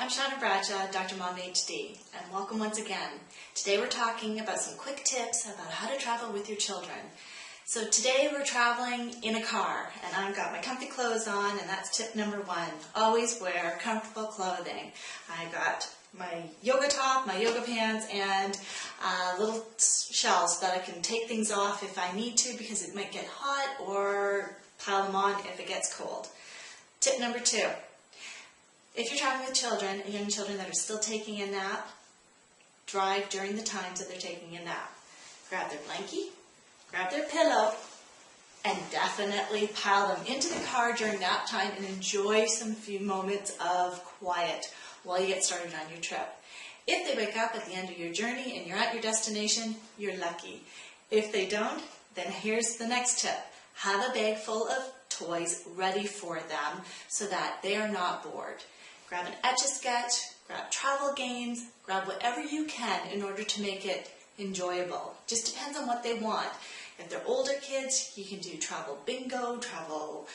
I'm Shauna Bradshaw, Dr. Mom HD, and welcome once again. Today we're talking about some quick tips about how to travel with your children. So today we're traveling in a car, and I've got my comfy clothes on, and that's tip number one. Always wear comfortable clothing. I got my yoga top, my yoga pants, and little shells that I can take things off if I need to because it might get hot, or pile them on if it gets cold. Tip number two. If you're traveling with children, young children that are still taking a nap, drive during the times that they're taking a nap. Grab their blankie, grab their pillow, and definitely pile them into the car during nap time and enjoy some few moments of quiet while you get started on your trip. If they wake up at the end of your journey and you're at your destination, you're lucky. If they don't, then here's the next tip. Have a bag full of toys ready for them so that they are not bored. Grab an Etch-a-Sketch, grab travel games, grab whatever you can in order to make it enjoyable. Just depends on what they want. If they're older kids, you can do travel bingo, travel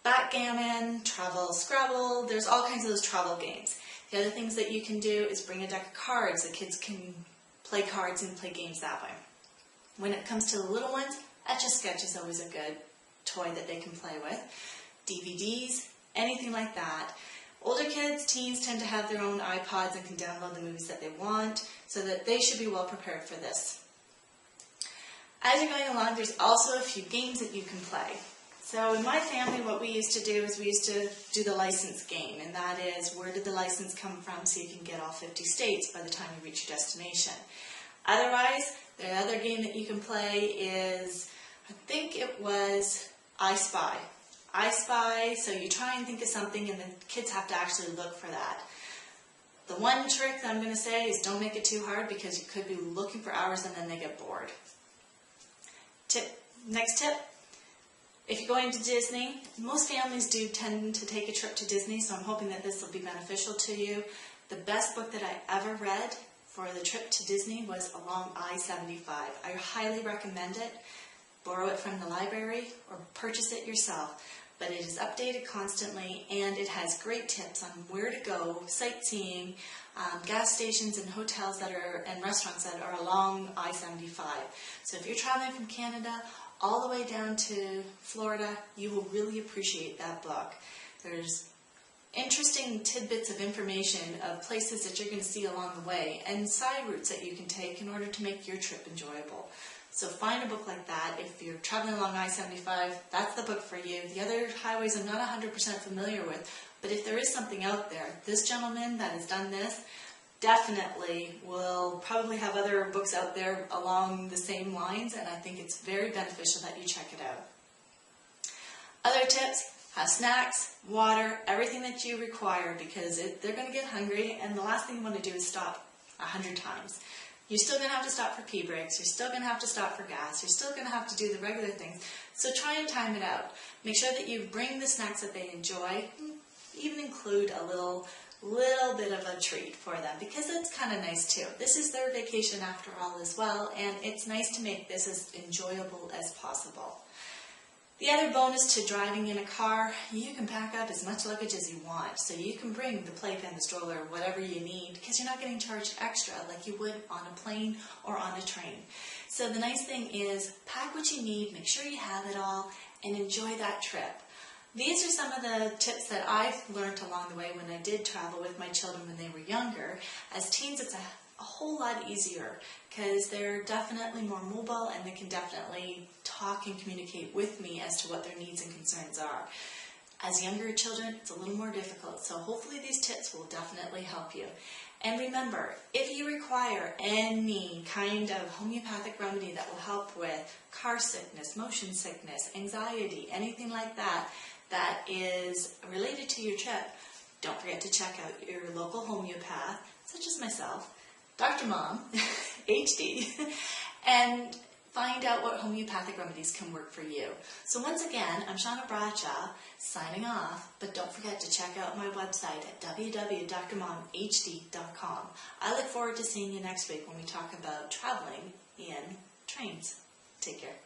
backgammon, travel Scrabble. There's all kinds of those travel games. The other things that you can do is bring a deck of cards. The kids can play cards and play games that way. When it comes to the little ones, Etch-a-Sketch is always a good toy that they can play with. DVDs, anything like that. Older kids, teens tend to have their own iPods and can download the movies that they want, so that they should be well prepared for this. As you're going along, there's also a few games that you can play. So in my family, what we used to do is we used to do the license game, and that is, where did the license come from, so you can get all 50 states by the time you reach your destination. Otherwise, the other game that you can play is, I think it was I Spy. I Spy, so you try and think of something and the kids have to actually look for that. The one trick that I'm going to say is don't make it too hard because you could be looking for hours and then they get bored. Next tip, if you're going to Disney, most families do tend to take a trip to Disney, so I'm hoping that this will be beneficial to you. The best book that I ever read for the trip to Disney was Along I-75. I highly recommend it. Borrow it from the library or purchase it yourself. But it is updated constantly, and it has great tips on where to go, sightseeing, gas stations and hotels and restaurants that are along I-75. So if you're traveling from Canada all the way down to Florida, you will really appreciate that book. There's interesting tidbits of information of places that you're going to see along the way and side routes that you can take in order to make your trip enjoyable. So find a book like that. If you're traveling along I-75, that's the book for you. The other highways I'm not 100% familiar with, but if there is something out there, this gentleman that has done this definitely will probably have other books out there along the same lines, and I think it's very beneficial that you check it out. Other tips, have snacks, water, everything that you require, because they're going to get hungry, and the last thing you want to do is stop 100 times. You're still going to have to stop for pee breaks, you're still going to have to stop for gas, you're still going to have to do the regular things, so try and time it out. Make sure that you bring the snacks that they enjoy, even include a little bit of a treat for them, because it's kind of nice too. This is their vacation after all as well, and it's nice to make this as enjoyable as possible. The other bonus to driving in a car, you can pack up as much luggage as you want. So you can bring the playpen, the stroller, whatever you need, because you're not getting charged extra like you would on a plane or on a train. So the nice thing is, pack what you need, make sure you have it all, and enjoy that trip. These are some of the tips that I've learned along the way when I did travel with my children when they were younger. As teens, it's a whole lot easier because they're definitely more mobile and they can definitely talk and communicate with me as to what their needs and concerns are. As younger children, it's a little more difficult, so hopefully these tips will definitely help you. And remember, if you require any kind of homeopathic remedy that will help with car sickness, motion sickness, anxiety, anything like that that is related to your trip, don't forget to check out your local homeopath, such as myself, Dr. Mom HD, and find out what homeopathic remedies can work for you. So once again, I'm Shauna Bradshaw signing off, but don't forget to check out my website at www.drmomhd.com. I look forward to seeing you next week when we talk about traveling in trains. Take care.